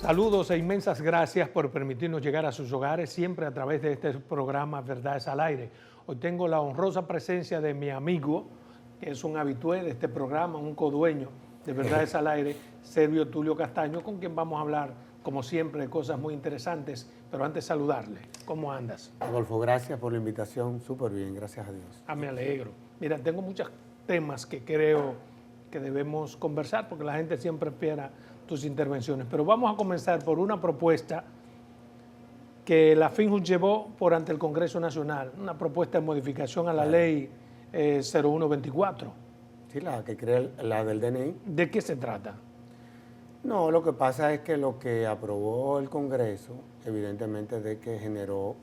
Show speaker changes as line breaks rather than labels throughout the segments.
Saludos e inmensas gracias por permitirnos llegar a sus hogares siempre a través de este programa Verdades al Aire. Hoy tengo la honrosa presencia de mi amigo, que es un habitué de este programa, un codueño de Verdades al Aire, Servio Tulio Castaño, con quien vamos a hablar, como siempre, de cosas muy interesantes. Pero antes saludarle, ¿cómo andas?
Adolfo, gracias por la invitación, súper bien, gracias a Dios.
Me alegro. Mira, tengo muchos temas que creo que debemos conversar porque la gente siempre espera tus intervenciones. Pero vamos a comenzar por una propuesta que la FINJUN llevó por ante el Congreso Nacional, una propuesta de modificación a la ley 0124.
Sí, la que crea la del DNI.
¿De qué se trata?
No, lo que pasa es que lo que aprobó el Congreso, evidentemente de que generó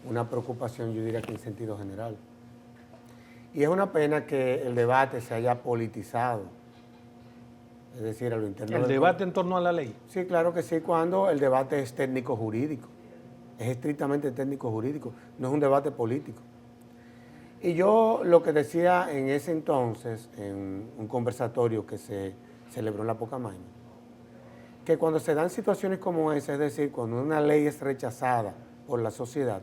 una preocupación, yo diría que en sentido general. Y es una pena que el debate se haya politizado, es decir, a lo interno.
¿El debate en torno a la ley?
Sí, claro que sí, cuando el debate es técnico-jurídico, es estrictamente técnico-jurídico, no es un debate político. Y yo lo que decía en ese entonces, en un conversatorio que se celebró en la Pocamaima, que cuando se dan situaciones como esa, es decir, cuando una ley es rechazada por la sociedad.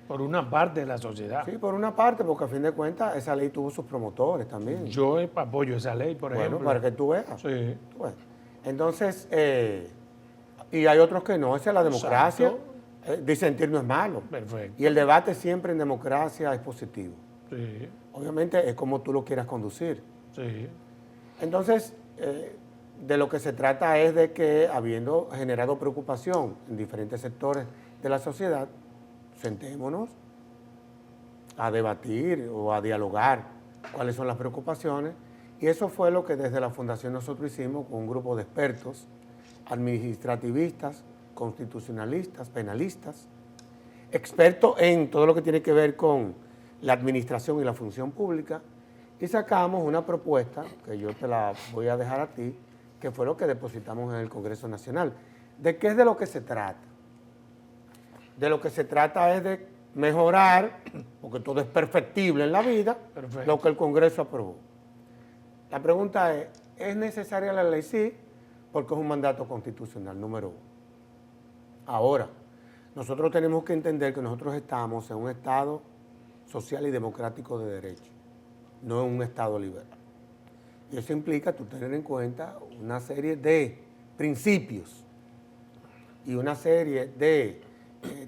Por una parte de la sociedad.
Sí, por una parte, porque a fin de cuentas esa ley tuvo sus promotores también.
Yo apoyo esa ley, por ejemplo.
Bueno, para que tú veas.
Sí.
Bueno, entonces, y hay otros que no, esa es la democracia. Disentir no es malo.
Perfecto.
Y el debate siempre en democracia es positivo.
Sí.
Obviamente es como tú lo quieras conducir.
Sí.
Entonces, de lo que se trata es de que, habiendo generado preocupación en diferentes sectores de la sociedad, sentémonos a debatir o a dialogar cuáles son las preocupaciones. Y eso fue lo que desde la Fundación nosotros hicimos con un grupo de expertos, administrativistas, constitucionalistas, penalistas, expertos en todo lo que tiene que ver con la administración y la función pública, y sacamos una propuesta, que yo te la voy a dejar a ti, que fue lo que depositamos en el Congreso Nacional. ¿De qué es de lo que se trata? De lo que se trata es de mejorar, porque todo es perfectible en la vida,
Perfecto.
lo que el Congreso aprobó. La pregunta ¿es necesaria la ley? Sí, porque es un mandato constitucional, número uno. Ahora, nosotros tenemos que entender que nosotros estamos en un Estado social y democrático de derecho, no en un Estado liberal. Y eso implica tú tener en cuenta una serie de principios y una serie de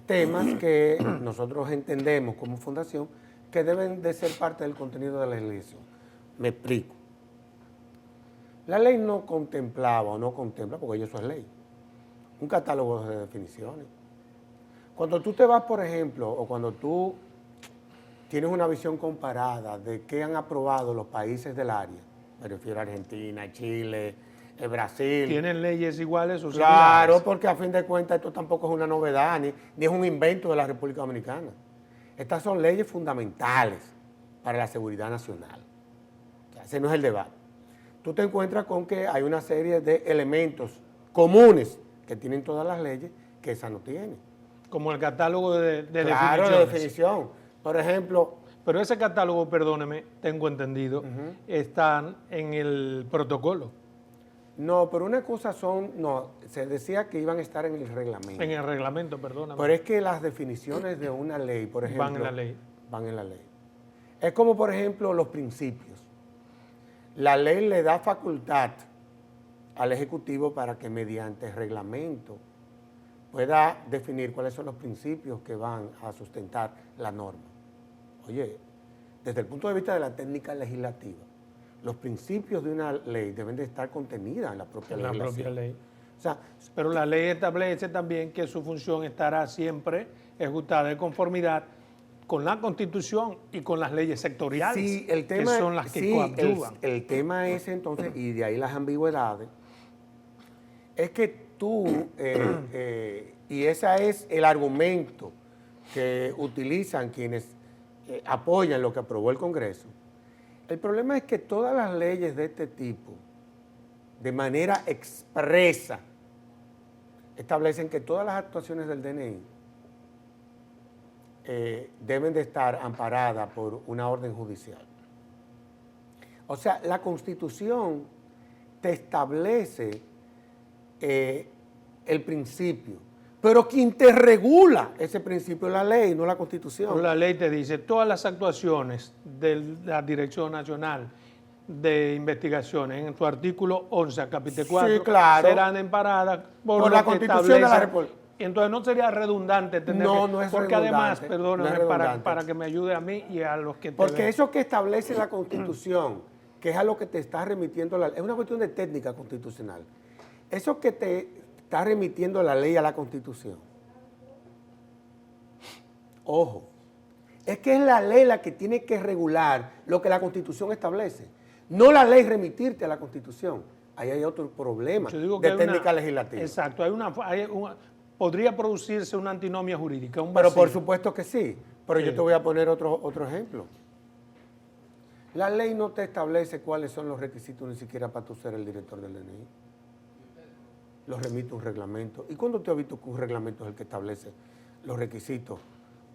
temas que nosotros entendemos como fundación que deben de ser parte del contenido de la legislación. Me explico. La ley no contemplaba o no contempla, porque eso es ley, un catálogo de definiciones. Cuando tú te vas, por ejemplo, o cuando tú tienes una visión comparada de qué han aprobado los países del área, me refiero a Argentina, Chile, Brasil.
¿Tienen leyes iguales o
Claro,
similares?
porque a fin de cuentas esto tampoco es una novedad, ni es un invento de la República Dominicana. Estas son leyes fundamentales para la seguridad nacional. O sea, ese no es el debate. Tú te encuentras con que hay una serie de elementos comunes que tienen todas las leyes que esa no tiene.
Como el catálogo de
Claro, de
definiciones.
definición. Por ejemplo,
Pero ese catálogo, perdóneme, tengo entendido, están en el protocolo.
no, pero una cosa no, se decía que iban a estar en el reglamento.
En el reglamento, perdóname.
Pero es que las definiciones de una ley, por ejemplo,
Van en la ley.
Van en la ley. Es como, por ejemplo, los principios. La ley le da facultad al Ejecutivo para que mediante reglamento pueda definir cuáles son los principios que van a sustentar la norma. Oye, desde el punto de vista de la técnica legislativa, los principios de una ley deben de estar contenidos en la propia
ley.
O sea,
pero la ley establece también que su función estará siempre ejecutada de conformidad con la Constitución y con las leyes sectoriales,
sí, el tema,
que son las que coadyuvan.
El tema es entonces, y de ahí las ambigüedades, es que tú, y ese es el argumento que utilizan quienes apoyan lo que aprobó el Congreso. El problema es que todas las leyes de este tipo, de manera expresa, establecen que todas las actuaciones del DNI deben de estar amparadas por una orden judicial. O sea, la Constitución te establece el principio. Pero quien te regula ese principio es la ley, no la Constitución.
La ley te dice, todas las actuaciones de la Dirección Nacional de Investigaciones, en tu artículo 11, capítulo 4,
sí, claro,
serán emparadas
por la Constitución de la República.
Entonces no sería redundante tener
no es
porque
redundante,
además, perdóname,
no
para que me ayude a mí y a los que te
porque
ven.
eso que establece la Constitución, que es a lo que te está remitiendo la ley, es una cuestión de técnica constitucional. Eso que te está remitiendo la ley a la Constitución, ojo, es que es la ley la que tiene que regular lo que la Constitución establece, no la ley remitirte a la Constitución. Ahí hay otro problema de técnica legislativa.
Exacto, podría producirse una antinomia jurídica, un
Pero
vacío.
por supuesto que sí, pero yo te voy a poner otro ejemplo. La ley no te establece cuáles son los requisitos ni siquiera para tú ser el director del DNI. Los remite un reglamento. ¿Y cuándo te has visto que un reglamento es el que establece los requisitos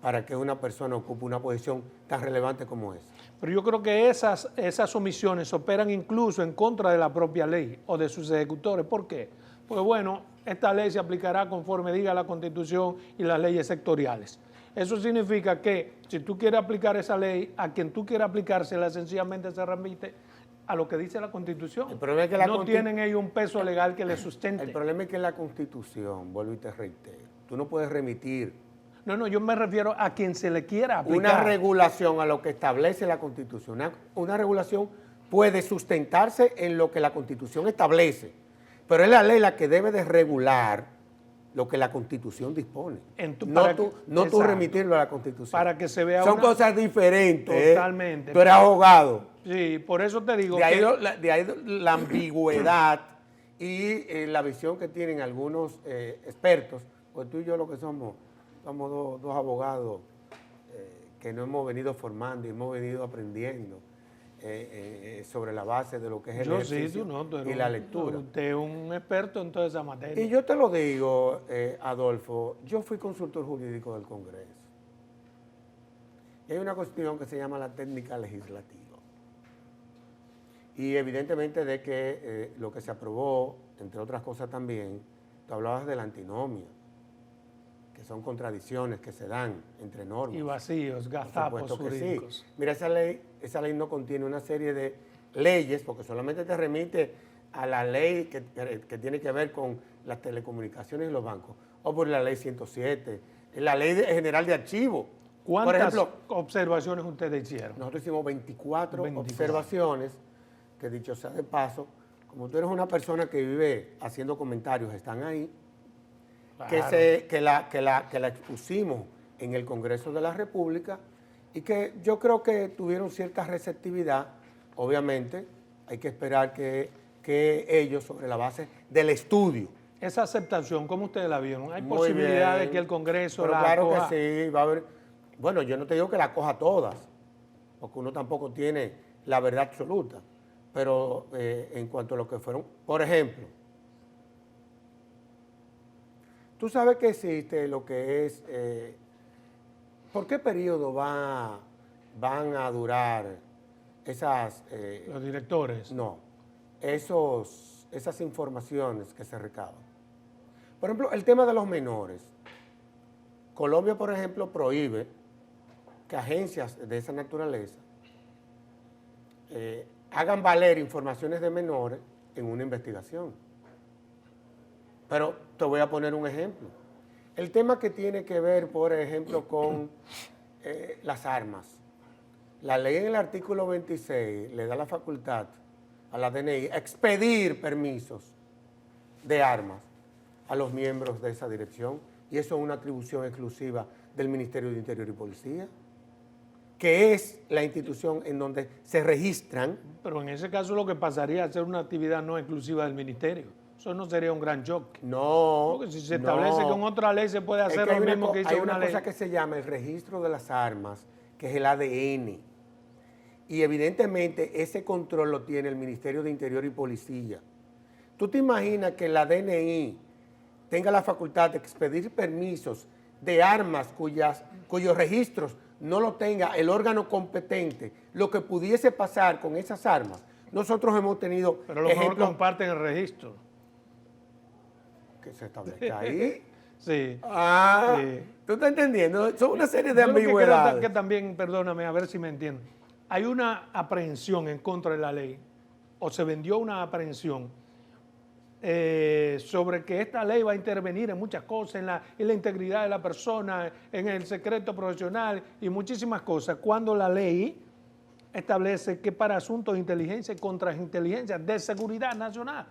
para que una persona ocupe una posición tan relevante como esa?
Pero yo creo que esas omisiones operan incluso en contra de la propia ley o de sus ejecutores. ¿Por qué? Porque bueno, esta ley se aplicará conforme diga la Constitución y las leyes sectoriales. Eso significa que si tú quieres aplicar esa ley, a quien tú quieras aplicársela sencillamente se remite a lo que dice la Constitución.
El problema es que
no tienen ellos un peso legal que les sustente.
El problema es que la Constitución, vuelvo y te reitero, tú no puedes remitir.
No, yo me refiero a quien se le quiera aplicar.
Una regulación a lo que establece la Constitución. Una regulación puede sustentarse en lo que la Constitución establece, pero es la ley la que debe de regular lo que la Constitución dispone. No tú remitirlo a la Constitución.
Para que se vea
Son cosas diferentes.
Totalmente.
Tú eres abogado.
Sí, por eso te digo
de ahí la ambigüedad y la visión que tienen algunos expertos, pues tú y yo lo que somos dos abogados que nos hemos venido formando y hemos venido aprendiendo sobre la base de lo que es el ejercicio y la lectura.
Usted es un experto en toda esa materia.
Y yo te lo digo, Adolfo, yo fui consultor jurídico del Congreso. Y hay una cuestión que se llama la técnica legislativa. Y evidentemente de que lo que se aprobó, entre otras cosas también, tú hablabas de la antinomia, que son contradicciones que se dan entre normas.
Y vacíos, gazapos jurídicos.
Sí. Mira, esa ley no contiene una serie de leyes, porque solamente te remite a la ley que tiene que ver con las telecomunicaciones y los bancos, o por la ley 107, la ley general de archivos.
¿Cuántas observaciones ustedes hicieron?
Nosotros hicimos 24 observaciones, que dicho sea de paso, como tú eres una persona que vive haciendo comentarios, están ahí, claro, que la expusimos en el Congreso de la República y que yo creo que tuvieron cierta receptividad. Obviamente hay que esperar que ellos, sobre la base del estudio.
Esa aceptación, ¿cómo ustedes la vieron? ¿Hay posibilidad de que el Congreso la
claro
acoja?
Que sí, va a haber. Bueno, yo no te digo que la coja todas, porque uno tampoco tiene la verdad absoluta, pero en cuanto a lo que fueron, por ejemplo, tú sabes que existe lo que es, ¿por qué periodo van a durar esas...
los directores?
No, esas informaciones que se recaban. Por ejemplo, el tema de los menores. Colombia, por ejemplo, prohíbe que agencias de esa naturaleza hagan valer informaciones de menores en una investigación. Pero te voy a poner un ejemplo. El tema que tiene que ver, por ejemplo, con las armas. La ley en el artículo 26 le da la facultad a la DNI a expedir permisos de armas a los miembros de esa dirección, y eso es una atribución exclusiva del Ministerio de Interior y Policía, que es la institución en donde se registran.
Pero en ese caso lo que pasaría a ser una actividad no exclusiva del Ministerio. Eso no sería un gran choque.
No.
Porque si se establece con otra ley se puede hacer lo mismo que hizo una ley.
Hay una cosa que se llama el registro de las armas, que es el ADN. Y evidentemente ese control lo tiene el Ministerio de Interior y Policía. ¿Tú te imaginas que la DNI tenga la facultad de expedir permisos de armas cuyos registros no lo tenga el órgano competente? Lo que pudiese pasar con esas armas. Nosotros hemos tenido
pero a lo mejor comparten el registro.
que se establezca ahí.
Sí.
Sí. ¿Tú estás entendiendo? Son una serie de
Yo lo que creo
ambigüedades.
que también, perdóname, a ver si me entiendo, hay una aprehensión en contra de la ley, o se vendió una aprehensión sobre que esta ley va a intervenir en muchas cosas, en la integridad de la persona, en el secreto profesional y muchísimas cosas, cuando la ley establece que para asuntos de inteligencia y contrainteligencia de seguridad nacional,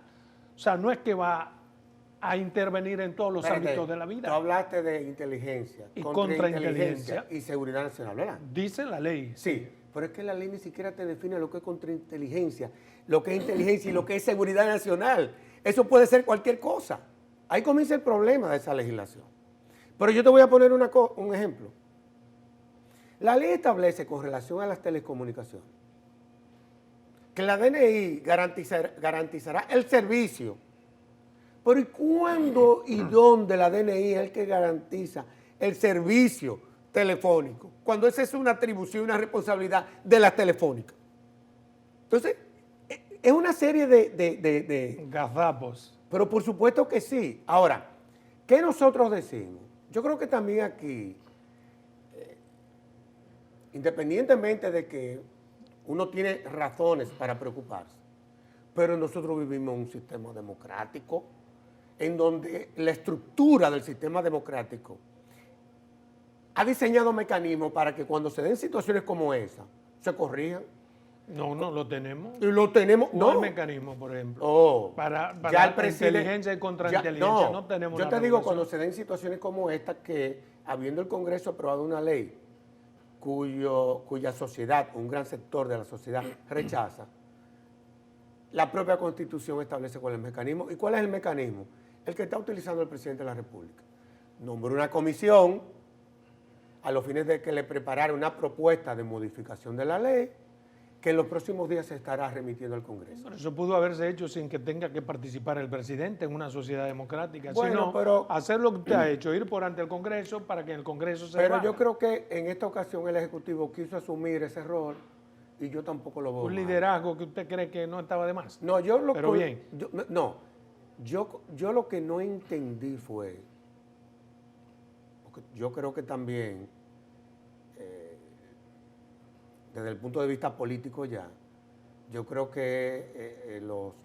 o sea, no es que va a intervenir en todos los
Espérate,
ámbitos de la vida.
Tú hablaste de inteligencia,
Y
contrainteligencia y seguridad nacional, ¿verdad?
Dice la ley.
Sí, pero es que la ley ni siquiera te define lo que es contrainteligencia, lo que es inteligencia y lo que es seguridad nacional. Eso puede ser cualquier cosa. Ahí comienza el problema de esa legislación. Pero yo te voy a poner un ejemplo. La ley establece con relación a las telecomunicaciones que la DNI garantizará el servicio. Pero ¿y cuándo y dónde la DNI es el que garantiza el servicio telefónico? Cuando esa es una atribución, una responsabilidad de las telefónicas. Entonces, es una serie de
Gazapos.
Pero por supuesto que sí. Ahora, ¿qué nosotros decimos? Yo creo que también aquí, independientemente de que uno tiene razones para preocuparse, pero nosotros vivimos en un sistema democrático en donde la estructura del sistema democrático ha diseñado mecanismos para que cuando se den situaciones como esa, se corrijan.
No, no lo tenemos.
Y lo tenemos.
No hay
No.
mecanismo, por ejemplo.
Oh,
Para
ya el presidente-
inteligencia y contrainteligencia no tenemos
Yo
la
te digo,
regulación.
cuando se den situaciones como esta, que habiendo el Congreso aprobado una ley cuya sociedad, un gran sector de la sociedad rechaza, la propia Constitución establece cuál es el mecanismo. ¿Y cuál es el mecanismo? El que está utilizando el presidente de la República. Nombró una comisión a los fines de que le preparara una propuesta de modificación de la ley que en los próximos días se estará remitiendo al Congreso.
Pero eso pudo haberse hecho sin que tenga que participar el presidente en una sociedad democrática.
Bueno,
Sino
pero-
hacer lo que usted ha hecho, ir por ante el Congreso para que el Congreso se
Pero
haga.
yo creo que en esta ocasión el Ejecutivo quiso asumir ese error y yo tampoco lo veo
Un
mal.
liderazgo que usted cree que no estaba de más.
No, yo lo
Pero
que-
bien.
yo lo que no entendí fue, porque yo creo que también, desde el punto de vista político ya, yo creo que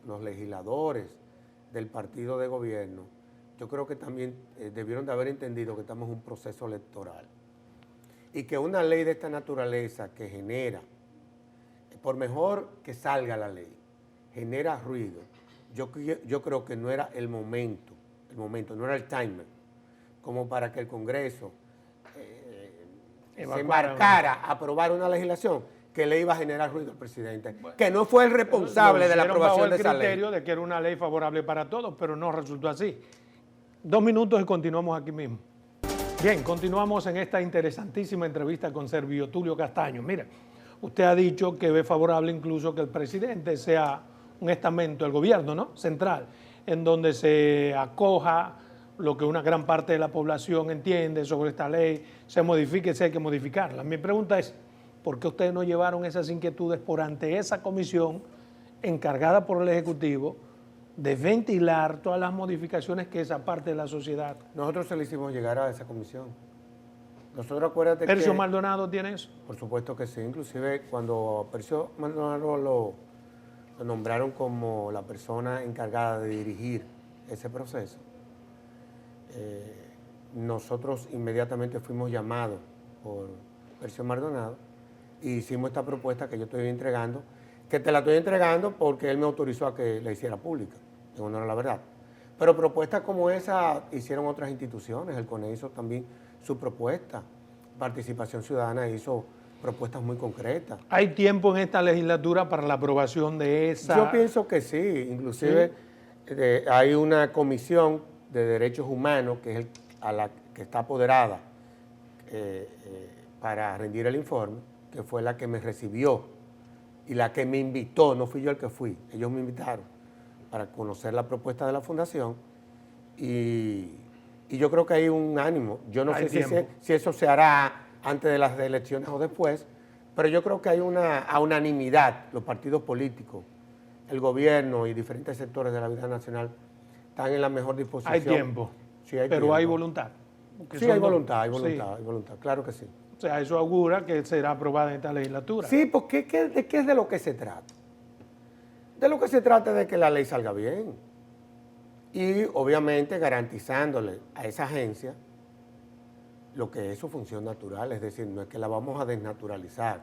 los legisladores del partido de gobierno, yo creo que también debieron de haber entendido que estamos en un proceso electoral y que una ley de esta naturaleza que genera, por mejor que salga la ley, genera ruido, yo creo que no era el momento, no era el timer, como para que el Congreso se embarcara a aprobar una legislación que le iba a generar ruido al presidente, que no fue el responsable
Lo
de la
hicieron
aprobación de
bajo
esa
el
ley.
criterio de que era una ley favorable para todos, pero no resultó así. 2 minutos y continuamos aquí mismo. Bien, continuamos en esta interesantísima entrevista con Servio Tulio Castaño. Mira, usted ha dicho que ve favorable incluso que el presidente sea un estamento del gobierno, ¿no? Central, en donde se acoja lo que una gran parte de la población entiende sobre esta ley, se modifique si hay que modificarla. Mi pregunta es, ¿por qué ustedes no llevaron esas inquietudes por ante esa comisión encargada por el Ejecutivo de ventilar todas las modificaciones que esa parte de la sociedad?
Nosotros se le hicimos llegar a esa comisión. Nosotros acuérdate
¿Percio
que...
Maldonado tiene eso?
Por supuesto que sí, inclusive cuando Percio Maldonado lo nombraron como la persona encargada de dirigir ese proceso, nosotros inmediatamente fuimos llamados por Percio Maldonado y hicimos esta propuesta que yo estoy entregando, que te la estoy entregando porque él me autorizó a que la hiciera pública, en honor a la verdad. Pero propuestas como esa hicieron otras instituciones, el CONE hizo también su propuesta, Participación Ciudadana hizo propuestas muy concretas.
¿Hay tiempo en esta legislatura para la aprobación de esa?
Yo pienso que sí, inclusive hay una comisión de derechos humanos que es a la que está apoderada para rendir el informe, que fue la que me recibió y la que me invitó, no fui yo el que fui, ellos me invitaron para conocer la propuesta de la fundación y yo creo que hay un ánimo. Yo no
Hay
sé si eso se hará antes de las elecciones o después, pero yo creo que hay una unanimidad, los partidos políticos, el gobierno y diferentes sectores de la vida nacional, están en la mejor disposición.
Hay tiempo,
Sí, hay
pero
tiempo.
hay voluntad. Porque
Sí,
son
hay
dos.
voluntad, hay
Sí.
voluntad, hay voluntad, claro que sí.
O sea, eso augura que será aprobada en esta legislatura.
Sí, porque ¿de qué es de lo que se trata? De lo que se trata es de que la ley salga bien. Y obviamente garantizándole a esa agencia lo que es su función natural, es decir, no es que la vamos a desnaturalizar,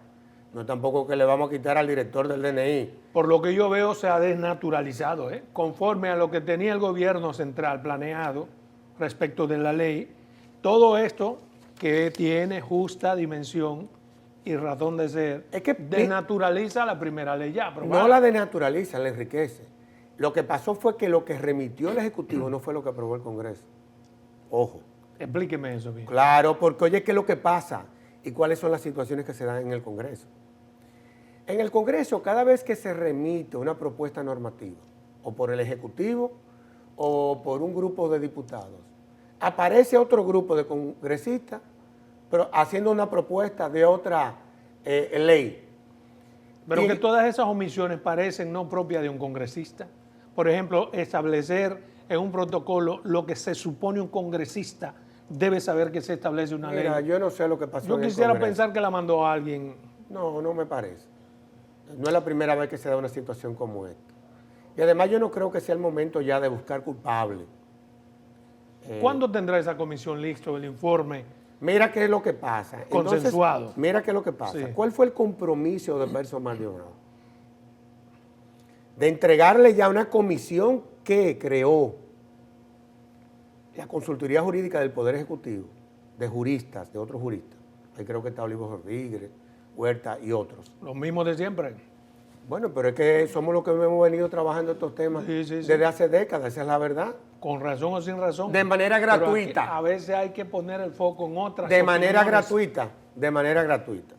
no es tampoco que le vamos a quitar al director del DNI.
Por lo que yo veo, se ha desnaturalizado, conforme a lo que tenía el gobierno central planeado respecto de la ley. Todo esto que tiene justa dimensión y razón de ser,
Es que
desnaturaliza la primera ley ya aprobada.
no la desnaturaliza, la enriquece. Lo que pasó fue que lo que remitió el Ejecutivo no fue lo que aprobó el Congreso. Ojo.
Explíqueme eso bien.
Claro, porque oye, ¿qué es lo que pasa? ¿Y cuáles son las situaciones que se dan en el Congreso? En el Congreso, cada vez que se remite una propuesta normativa, o por el Ejecutivo, o por un grupo de diputados, aparece otro grupo de congresistas, pero haciendo una propuesta de otra ley.
Pero
Y-
que todas esas omisiones parecen no propias de un congresista. Por ejemplo, establecer en un protocolo lo que se supone un congresista debe saber que se establece una
Mira,
ley.
yo no sé lo que pasó
Yo
en el
quisiera
Congreso.
pensar que la mandó alguien.
No, no me parece. No es la primera vez que se da una situación como esta. Y además yo no creo que sea el momento ya de buscar culpables.
¿Cuándo tendrá esa comisión listo el informe?
Mira qué es lo que pasa. Entonces,
Consensuado.
mira qué es lo que pasa.
Sí.
¿Cuál fue el compromiso de Verso Maldonado? De entregarle ya una comisión que creó la Consultoría Jurídica del Poder Ejecutivo, de juristas, de otros juristas. Ahí creo que está Olivo Rodríguez, Huerta y otros.
Los mismos de siempre.
Bueno, pero es que somos los que hemos venido trabajando estos temas
Sí, sí, sí.
desde hace décadas, esa es la verdad.
Con razón o sin razón.
De manera
Pero aquí
gratuita.
a veces hay que poner el foco en otras
De manera
opiniones.
gratuita, de manera gratuita.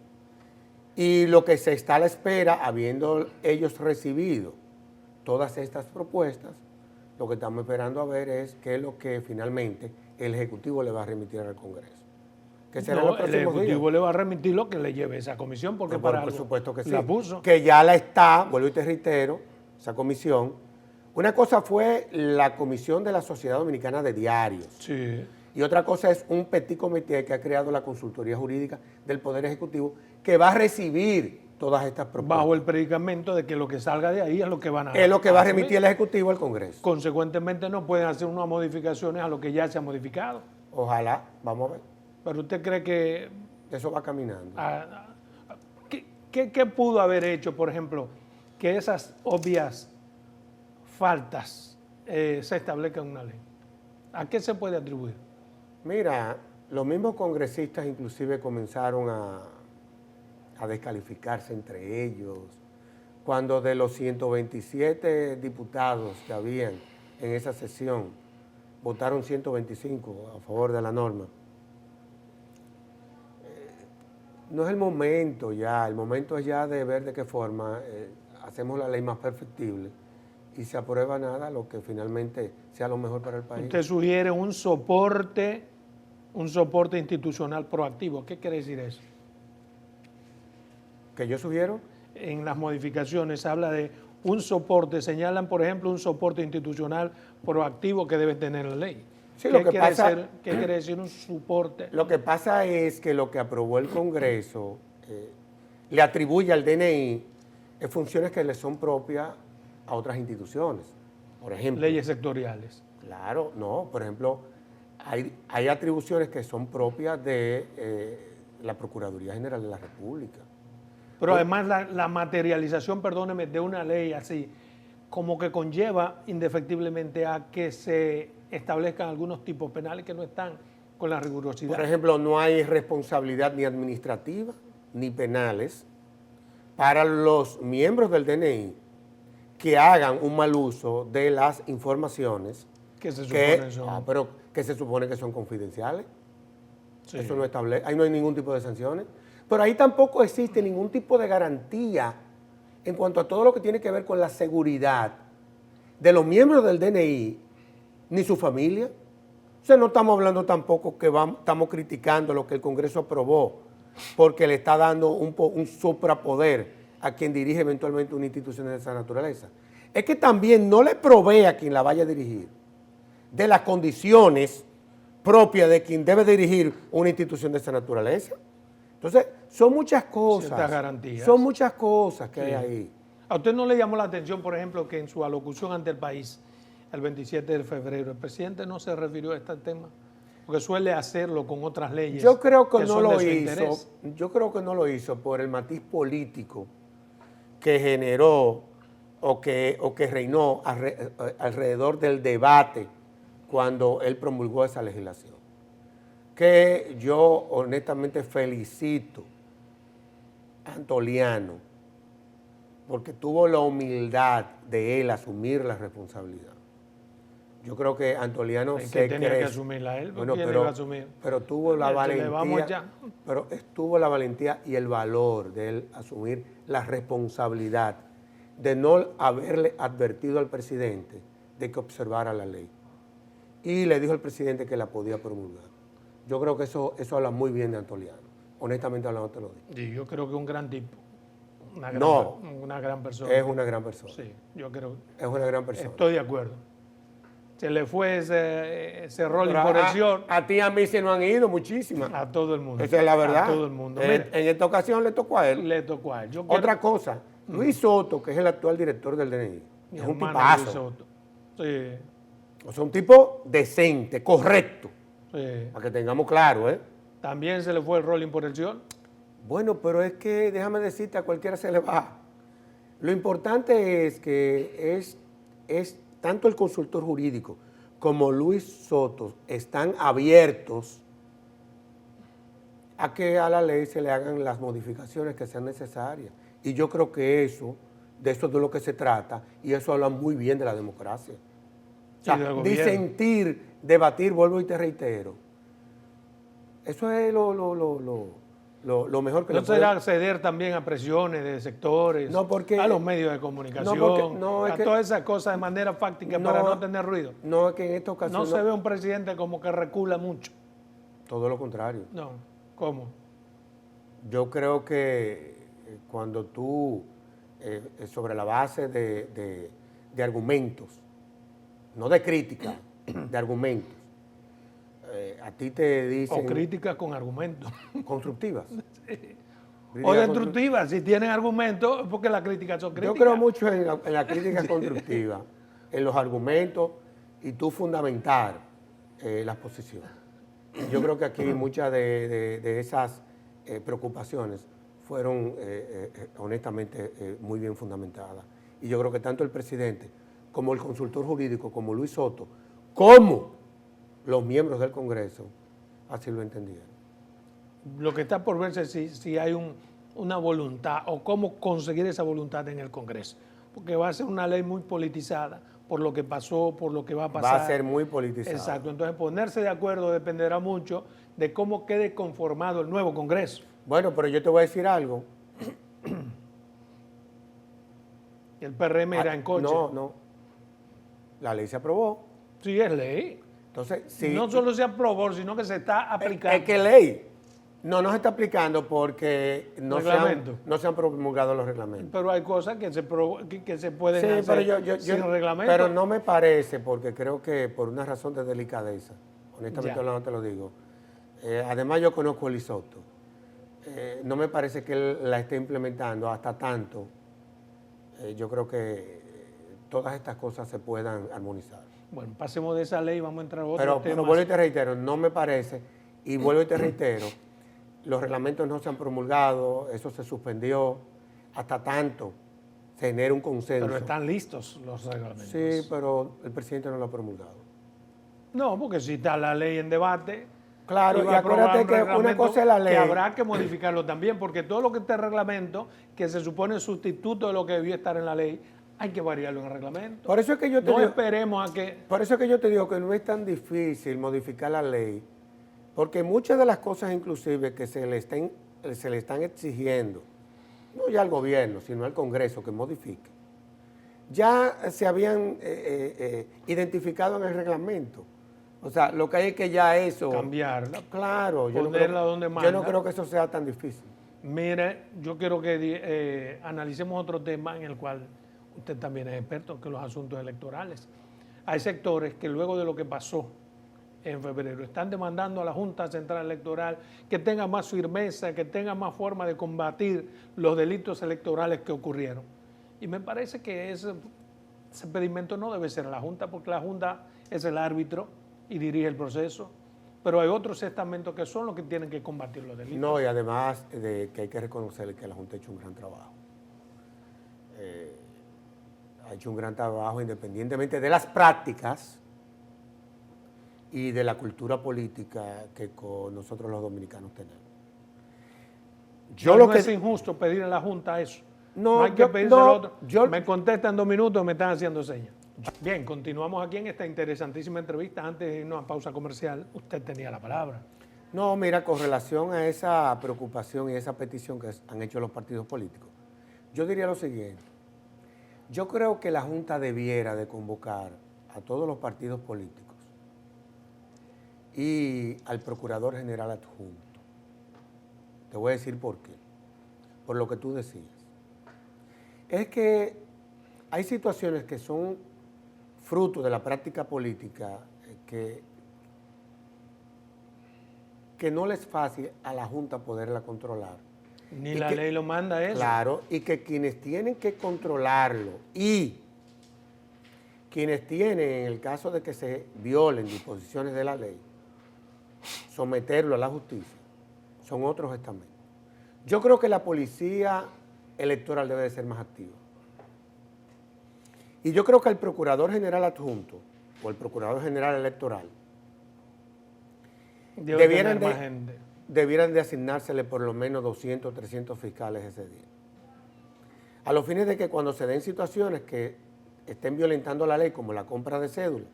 Y lo que se está a la espera, habiendo ellos recibido todas estas propuestas, lo que estamos esperando a ver es qué es lo que finalmente el Ejecutivo le va a remitir al Congreso. Que será en
No,
los
el
próximos
Ejecutivo
días.
le va a remitir lo que le lleve esa comisión, porque para
Por
algo
supuesto que sí.
la puso.
Que ya la está, vuelvo y te reitero, esa comisión. Una cosa fue la Comisión de la Sociedad Dominicana de Diarios.
Sí.
Y otra cosa es un petit comité que ha creado la Consultoría Jurídica del Poder Ejecutivo que va a recibir todas estas propuestas.
Bajo el predicamento de que lo que salga de ahí es lo que van a
Es lo que va a
asumir.
remitir el Ejecutivo al Congreso.
Consecuentemente no pueden hacer unas modificaciones a lo que ya se ha modificado.
Ojalá, vamos a ver.
Pero usted cree que
Eso va caminando.
¿qué pudo haber hecho, por ejemplo, que esas obvias faltas se establezcan en una ley? ¿A qué se puede atribuir?
Mira, los mismos congresistas inclusive comenzaron a descalificarse entre ellos. Cuando de los 127 diputados que habían en esa sesión, votaron 125 a favor de la norma. No es el momento ya, el momento es ya de ver de qué forma hacemos la ley más perfectible y se aprueba nada lo que finalmente sea lo mejor para el país.
Usted sugiere un soporte institucional proactivo. ¿Qué quiere decir eso?
¿Que yo sugiero?
En las modificaciones habla de un soporte, señalan por ejemplo un soporte institucional proactivo que debe tener la ley.
Sí, lo que
quiere
pasa-
¿Qué quiere decir un soporte?
Lo que pasa es que lo que aprobó el Congreso le atribuye al DNI funciones que le son propias a otras instituciones. Por ejemplo,
Leyes sectoriales.
claro, no, por ejemplo, hay atribuciones que son propias de la Procuraduría General de la República.
Pero además la materialización, perdóneme, de una ley así, como que conlleva indefectiblemente a que se establezcan algunos tipos penales que no están con la rigurosidad.
Por ejemplo, no hay responsabilidad ni administrativa ni penales para los miembros del DNI que hagan un mal uso de las informaciones
que se supone
pero que se supone que son confidenciales.
Sí.
Eso no establece, ahí no hay ningún tipo de sanciones. Pero ahí tampoco existe ningún tipo de garantía en cuanto a todo lo que tiene que ver con la seguridad de los miembros del DNI ni su familia. O sea, no estamos hablando tampoco que estamos criticando lo que el Congreso aprobó porque le está dando un suprapoder a quien dirige eventualmente una institución de esa naturaleza. Es que también no le provee a quien la vaya a dirigir de las condiciones propias de quien debe dirigir una institución de esa naturaleza. Entonces, son muchas cosas.
Ciertas garantías.
Son muchas cosas que
Sí.
hay ahí.
¿A usted no le llamó la atención, por ejemplo, que en su alocución ante el país, el 27 de febrero, el presidente no se refirió a este tema? Porque suele hacerlo con otras leyes.
Yo creo que no
son
lo
de su
hizo.
interés.
Yo creo que no lo hizo por el matiz político que generó o que reinó alrededor del debate cuando él promulgó esa legislación. Que yo honestamente felicito a Antoliano porque tuvo la humildad de él asumir la responsabilidad. Yo creo que Antoliano
¿Y
se
que tenía que
cree.
asumirla él?
Bueno,
¿Quién
pero,
iba a asumir?
pero tuvo la
Que le vamos
valentía.
ya.
Pero tuvo la valentía y el valor de él asumir la responsabilidad de no haberle advertido al presidente de que observara la ley. Y le dijo al presidente que la podía promulgar. Yo creo que eso habla muy bien de Antoliano. Honestamente hablando te lo digo.
Y yo creo que es un gran tipo. Una gran persona.
Es una gran persona.
Sí, yo creo.
Es una gran persona.
Estoy de acuerdo. Se le fue ese rolling
Pero
por el short
a ti y a mí se nos han ido muchísimas.
a todo el mundo.
Esa es la verdad.
A todo el mundo.
En
Mira,
esta ocasión le tocó a él.
le tocó a él. Yo quiero-
Otra cosa, Luis Soto, que es el actual director del DNI,
mi
es un
hermano
tipazo.
Luis Soto. Sí,
O sea, un tipo decente, correcto,
sí.
para que tengamos claro, ¿eh?
También se le fue el rolling por el short.
Bueno, pero es que, déjame decirte, a cualquiera se le va. Lo importante es que es tanto el consultor jurídico como Luis Soto están abiertos a que a la ley se le hagan las modificaciones que sean necesarias. Y yo creo que de eso es de lo que se trata, y eso habla muy bien de la democracia. O sea,
Sí, del gobierno.
disentir, debatir, vuelvo y te reitero. Eso es lo mejor que
No
le puede-
será acceder también a presiones de sectores,
No, porque-
a los medios de comunicación,
no, es
a
que-
todas esas cosas de manera fáctica para no tener ruido.
No, es que en esta ocasión
No se ve un presidente como que recula mucho.
todo lo contrario.
No, ¿cómo?
Yo creo que cuando tú, sobre la base de argumentos, no de crítica, de argumentos, a ti te dicen
O críticas con argumentos.
constructivas.
O
Críticas
destructivas. Si tienen argumentos, es porque las críticas son
constructivas.
críticas.
Yo creo mucho en la crítica constructiva, en los argumentos y tú fundamentar las posiciones. Yo creo que aquí muchas de esas preocupaciones fueron honestamente muy bien fundamentadas. Y yo creo que tanto el presidente como el consultor jurídico, como Luis Soto, como los miembros del Congreso, así lo entendieron.
Lo que está por verse es si hay una voluntad o cómo conseguir esa voluntad en el Congreso. Porque va a ser una ley muy politizada por lo que pasó, por lo que va a pasar.
Va a ser muy politizado.
Exacto. Entonces, ponerse de acuerdo dependerá mucho de cómo quede conformado el nuevo Congreso.
Bueno, pero yo te voy a decir algo.
El PRM irá en coche.
No. La ley se aprobó.
Sí, es ley.
Entonces, sí.
No solo se aprobó, sino que se está aplicando.
Es que ley. No se está aplicando porque
Reglamento.
no se han promulgado los reglamentos.
Pero hay cosas que se pueden
Sí,
hacer
pero
sin reglamento.
pero no me parece, porque creo que por una razón de delicadeza, honestamente
Ya.
hablando te lo digo. Además yo conozco a Luis Soto. No me parece que él la esté implementando hasta tanto. Yo creo que todas estas cosas se puedan armonizar.
Bueno, pasemos de esa ley, vamos a entrar a otros
Pero
temas.
vuelvo y te reitero, no me parece, y vuelvo y te reitero, los reglamentos no se han promulgado, eso se suspendió, hasta tanto se genera un consenso.
Pero están listos los reglamentos.
Sí, pero el presidente no lo ha promulgado.
No, porque si está la ley en debate.
Claro,
va
y
a aprobar
acuérdate
un
que una
reglamento
cosa es la ley.
Que habrá que modificarlo también, porque todo lo que esté en reglamento, que se supone sustituto de lo que debió estar en la ley, hay que variarlo en el reglamento.
Por eso es que yo te
No
digo,
esperemos a que...
por eso es que yo te digo que no es tan difícil modificar la ley, porque muchas de las cosas inclusive que se le están exigiendo, no ya al gobierno, sino al Congreso que modifique, ya se habían identificado en el reglamento. O sea, lo que hay es que ya eso...
Cambiarla.
Claro,
Ponerla donde
yo no
manda.
creo que eso sea tan difícil.
Mire, yo quiero que analicemos otro tema en el cual usted también es experto, que los asuntos electorales. hay sectores que luego de lo que pasó en febrero están demandando a la Junta Central Electoral que tenga más firmeza, que tenga más forma de combatir los delitos electorales que ocurrieron. Y me parece que ese pedimento no debe ser a la Junta, porque la Junta es el árbitro y dirige el proceso, pero hay otros estamentos que son los que tienen que combatir los delitos.
No, y además de que hay que reconocerle que la Junta ha hecho un gran trabajo. Ha hecho un gran trabajo independientemente de las prácticas y de la cultura política que con nosotros los dominicanos tenemos.
No es injusto pedir a la Junta eso. No hay que pedirse al otro. Me contestan 2 minutos, me están haciendo señas. Bien, continuamos aquí en esta interesantísima entrevista. Antes de irnos a pausa comercial, usted tenía la palabra.
No, mira, con relación a esa preocupación y esa petición que han hecho los partidos políticos, yo diría lo siguiente. Yo creo que la Junta debiera de convocar a todos los partidos políticos y al Procurador General Adjunto. Te voy a decir por qué. Por lo que tú decías. Es que hay situaciones que son fruto de la práctica política que no les es fácil a la Junta poderla controlar.
Ni la ley lo manda eso.
Claro, y que quienes tienen que controlarlo y quienes tienen, en el caso de que se violen disposiciones de la ley, someterlo a la justicia, son otros estamentos. Yo creo que la policía electoral debe de ser más activa. Y yo creo que el Procurador General Adjunto o el Procurador General Electoral debieran de asignársele por lo menos 200 o 300 fiscales ese día. A los fines de que cuando se den situaciones que estén violentando la ley, como la compra de cédula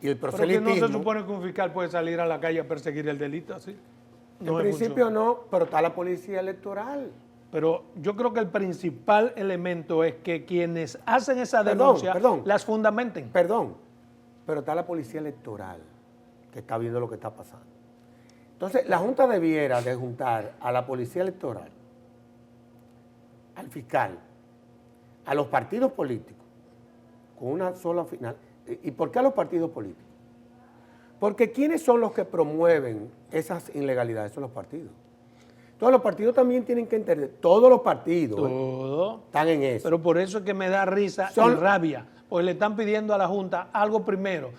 y el proselitismo...
¿Pero que no se supone que un fiscal puede salir a la calle a perseguir el delito así?
En principio no, pero está la policía electoral.
Pero yo creo que el principal elemento es que quienes hacen esa denuncia las fundamenten.
Perdón, pero está la policía electoral que está viendo lo que está pasando. Entonces, la Junta debiera de juntar a la policía electoral, al fiscal, a los partidos políticos, con una sola final. ¿Y por qué a los partidos políticos? Porque ¿quiénes son los que promueven esas ilegalidades? Son los partidos. Todos los partidos también tienen que entender, todos los partidos están en eso.
Pero por eso es que me da risa y rabia, porque le están pidiendo a la Junta algo primero,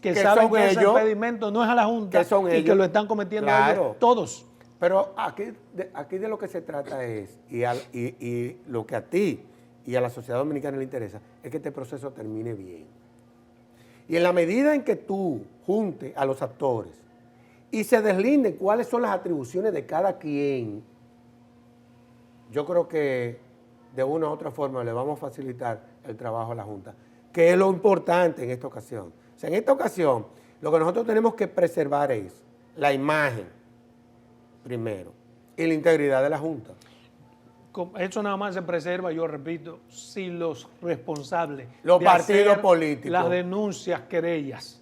que saben que ese impedimento no es a la Junta y que lo están cometiendo ellos, todos.
Pero aquí de lo que se trata es, y lo que a ti y a la sociedad dominicana le interesa, es que este proceso termine bien. Y en la medida en que tú juntes a los actores y se deslinden cuáles son las atribuciones de cada quien, yo creo que de una u otra forma le vamos a facilitar el trabajo a la Junta, que es lo importante en esta ocasión. O sea, en esta ocasión, lo que nosotros tenemos que preservar es la imagen, primero, y la integridad de la Junta.
Eso nada más se preserva, yo repito, si los responsables
los partidos políticos,
las denuncias, querellas,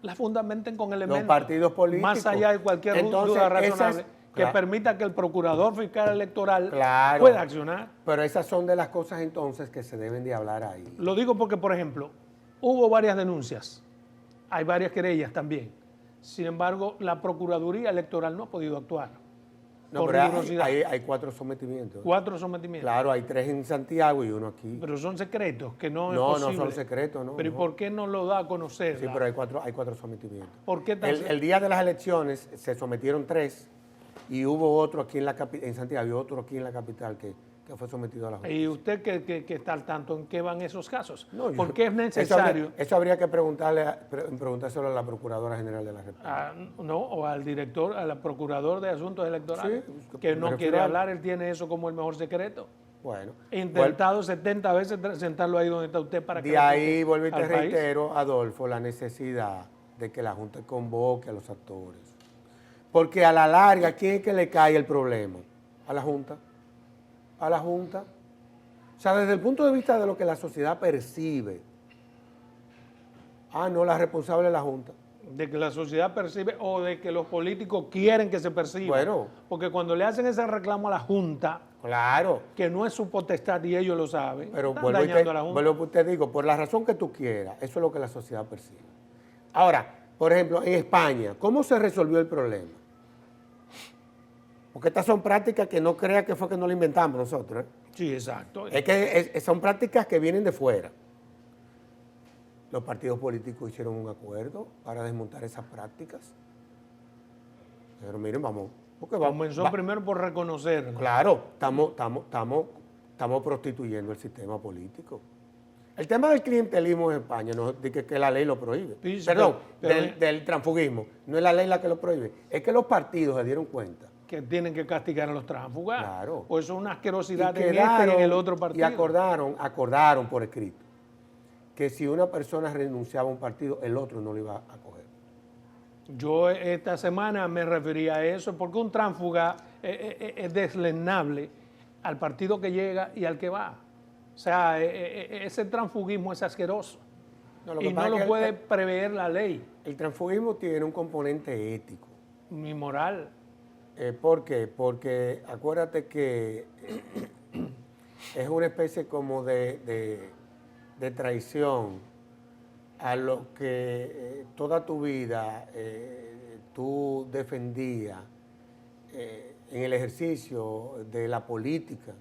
las fundamenten con elementos.
Los partidos políticos.
Más allá de cualquier duda razonable que permita que el Procurador Fiscal Electoral pueda accionar.
Pero esas son de las cosas entonces que se deben de hablar ahí.
Lo digo porque, por ejemplo, hubo varias denuncias, hay varias querellas también. Sin embargo, la Procuraduría Electoral no ha podido actuar.
No, pero hay 4 sometimientos.
4 sometimientos.
Claro, hay 3 en Santiago y 1 aquí.
Pero son secretos, que no es
No
posible.
son secretos, no.
Pero ¿y por qué no lo da a conocer?
Sí, pero hay 4 sometimientos.
¿Por qué
el día de las elecciones se sometieron 3 y hubo otro aquí en Santiago y otro aquí en la capital que fue sometido a la justicia.
¿Y usted que está al tanto en qué van esos casos?
No,
¿Por qué es necesario?
Eso habría que preguntárselo a la Procuradora General de la República.
O al director, al Procurador de Asuntos Electorales,
sí,
que no quiere hablar, él tiene eso como el mejor secreto.
Bueno.
He intentado 70 veces sentarlo ahí donde está usted para que...
De ahí, vuelvo y te reitero, Adolfo, la necesidad de que la Junta convoque a los actores. Porque a la larga, ¿quién es que le cae el problema? A la Junta. A la Junta. O sea, desde el punto de vista de lo que la sociedad percibe, no, la responsable es la Junta.
De que la sociedad percibe o de que los políticos quieren que se perciba.
Bueno.
Porque cuando le hacen ese reclamo a la Junta,
Claro.
que no es su potestad y ellos lo saben.
Pero
Están
vuelvo
dañando a la Junta.
a te digo, por la razón que tú quieras, eso es lo que la sociedad percibe. Ahora, por ejemplo, en España, ¿cómo se resolvió el problema? Porque estas son prácticas que no crea que fue que no lo inventamos nosotros.
Sí, exacto.
Es que son prácticas que vienen de fuera. Los partidos políticos hicieron un acuerdo para desmontar esas prácticas. Pero miren, vamos. Porque
Comenzó primero por reconocerlo.
Claro, estamos prostituyendo el sistema político. El tema del clientelismo en España no es que la ley lo prohíbe.
Sí,
Perdón,
pero
del transfugismo. No es la ley la que lo prohíbe. Es que los partidos se dieron cuenta.
que tienen que castigar a los tránsfugas.
Claro.
Pues eso es una asquerosidad
Y
en este y en el otro partido.
Y acordaron por escrito que si una persona renunciaba a un partido, el otro no lo iba a coger.
Yo esta semana me refería a eso porque un tránsfuga es deslenable al partido que llega y al que va. O sea, ese transfugismo es asqueroso y no lo puede prever la ley.
El transfugismo tiene un componente ético.
Ni moral.
¿Por qué? Porque acuérdate que es una especie como de traición a lo que toda tu vida tú defendías en el ejercicio de la política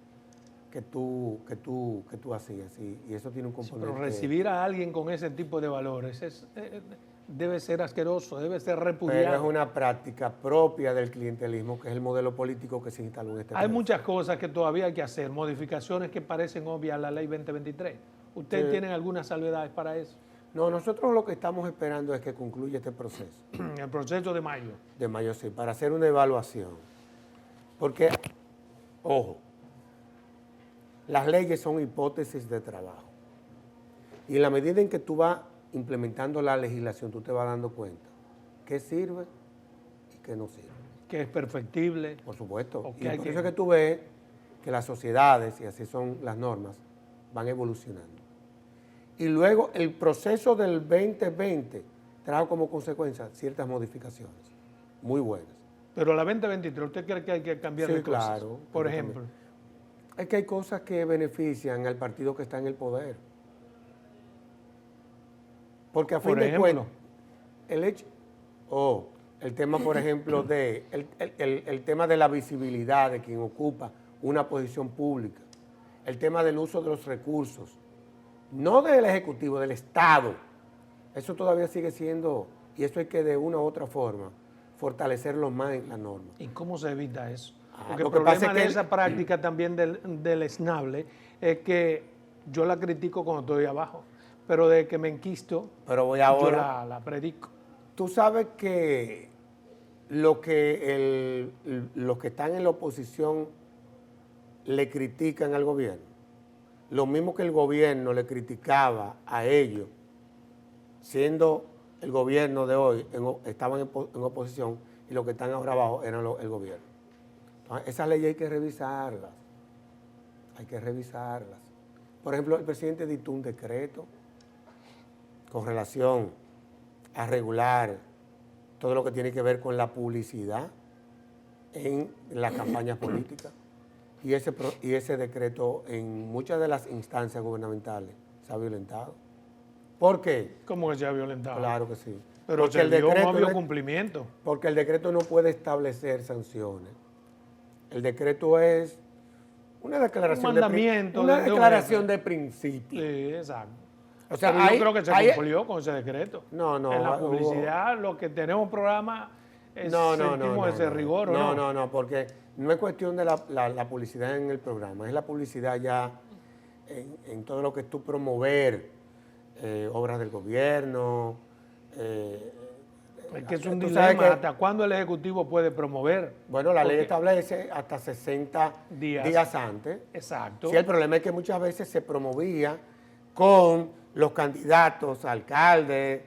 que tú hacías. Y eso tiene un componente.
Pero recibir a alguien con ese tipo de valores debe ser asqueroso, debe ser repudiado.
Pero es una práctica propia del clientelismo, que es el modelo político que se instaló en este país.
Hay muchas cosas que todavía hay que hacer, modificaciones que parecen obvias a la ley 2023. ¿Ustedes tienen algunas salvedades para eso?
No, nosotros lo que estamos esperando es que concluya este proceso.
El proceso de mayo.
De mayo, sí, para hacer una evaluación. Porque, ojo, las leyes son hipótesis de trabajo. Y en la medida en que tú vas implementando la legislación, tú te vas dando cuenta qué sirve y qué no sirve.
Que es perfectible.
Por supuesto.
Okay,
Y por eso es que tú ves que las sociedades, y así son las normas, van evolucionando. Y luego el proceso del 2020 trajo como consecuencia ciertas modificaciones muy buenas.
Pero la 2023, ¿usted cree que hay que cambiar de cosas?
Claro.
Por ejemplo.
Es que hay cosas que benefician al partido que está en el poder. Porque a fin de cuentas, el tema, por ejemplo, el tema de la visibilidad de quien ocupa una posición pública, el tema del uso de los recursos, no del Ejecutivo, del Estado, eso todavía sigue siendo, y eso hay que de una u otra forma fortalecerlo más en la norma.
¿Y cómo se evita eso? Porque
lo
el
que pasa
problema
es que
de esa práctica también del esnable es que yo la critico cuando estoy abajo, pero de que me enquisto,
pero voy
yo
ahora,
la predico.
Tú sabes que los que están en la oposición le critican al gobierno, lo mismo que el gobierno le criticaba a ellos, siendo el gobierno de hoy, estaban en oposición, y los que están ahora abajo eran el gobierno. Entonces, esas leyes hay que revisarlas. Hay que revisarlas. Por ejemplo, el presidente dictó un decreto con relación a regular todo lo que tiene que ver con la publicidad en las campañas políticas. Y ese decreto en muchas de las instancias gubernamentales se ha violentado. ¿Por qué?
¿Cómo que se ha violentado?
Claro que sí.
Pero
porque
se dio un obvio cumplimiento.
Porque el decreto no puede establecer sanciones. El decreto es una declaración,
un mandamiento,
una declaración de principio.
Sí, exacto.
O sea,
pero yo creo que se cumplió con ese decreto.
No.
En la publicidad, lo que tenemos programa sentimos ese rigor, ¿o no?
No, porque no es cuestión de la publicidad en el programa, es la publicidad ya en todo lo que es tú promover obras del gobierno.
Es que es un dilema, ¿hasta cuándo el Ejecutivo puede promover?
Bueno, la ley establece hasta 60 días antes.
Exacto.
Sí, el problema es que muchas veces se promovía con los candidatos, alcaldes,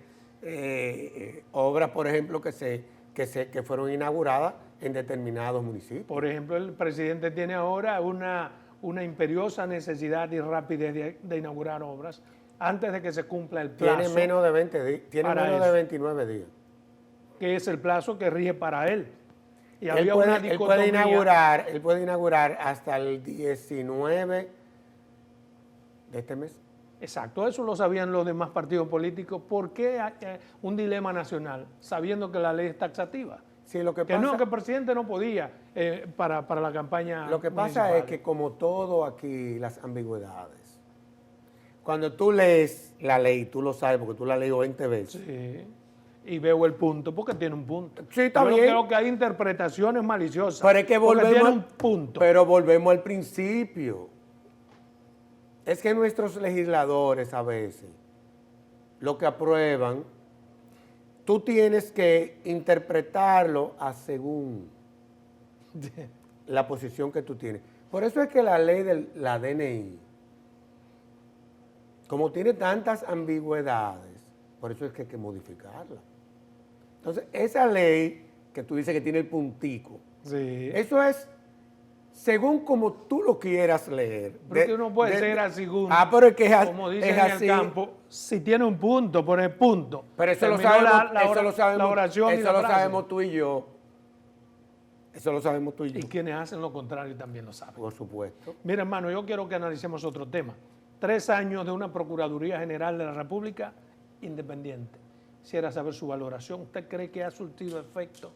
obras, por ejemplo, que fueron inauguradas en determinados municipios.
Por ejemplo, el presidente tiene ahora una imperiosa necesidad y rapidez de inaugurar obras antes de que se cumpla el plazo.
Tiene menos de 29 días.
Que es el plazo que rige para él. Y había una dicotomía.
Él puede inaugurar hasta el 19 de este mes.
Exacto, eso lo sabían los demás partidos políticos. ¿Por qué un dilema nacional, sabiendo que la ley es taxativa?
Sí, lo que
Que
pasa,
no, que el presidente no podía para la campaña.
Lo que pasa es que, como todo aquí, las ambigüedades. Cuando tú lees la ley, tú lo sabes porque tú la has leído 20 veces.
Sí, y veo el punto, porque tiene un punto.
Sí, está
Yo
bien.
creo que hay interpretaciones maliciosas.
Pero es que
porque tiene un punto.
Pero volvemos al principio. Es que nuestros legisladores a veces, lo que aprueban, tú tienes que interpretarlo a según la posición que tú tienes. Por eso es que la ley de la DNI, como tiene tantas ambigüedades, por eso es que hay que modificarla. Entonces, esa ley que tú dices que tiene el puntico,
Sí.
eso es según como tú lo quieras leer.
Porque uno puede ser así,
pero es que
como dicen
es
en
así.
el campo, si tiene un punto, pone punto.
Pero eso lo
Terminó
sabemos,
la oración y
eso
la
lo
frase.
sabemos tú y yo. Eso lo sabemos tú y yo.
Y quienes hacen lo contrario también lo saben.
Por supuesto.
Mira, hermano, yo quiero que analicemos otro tema. 3 años de una Procuraduría General de la República independiente. Quisiera saber su valoración. ¿Usted cree que ha surtido efecto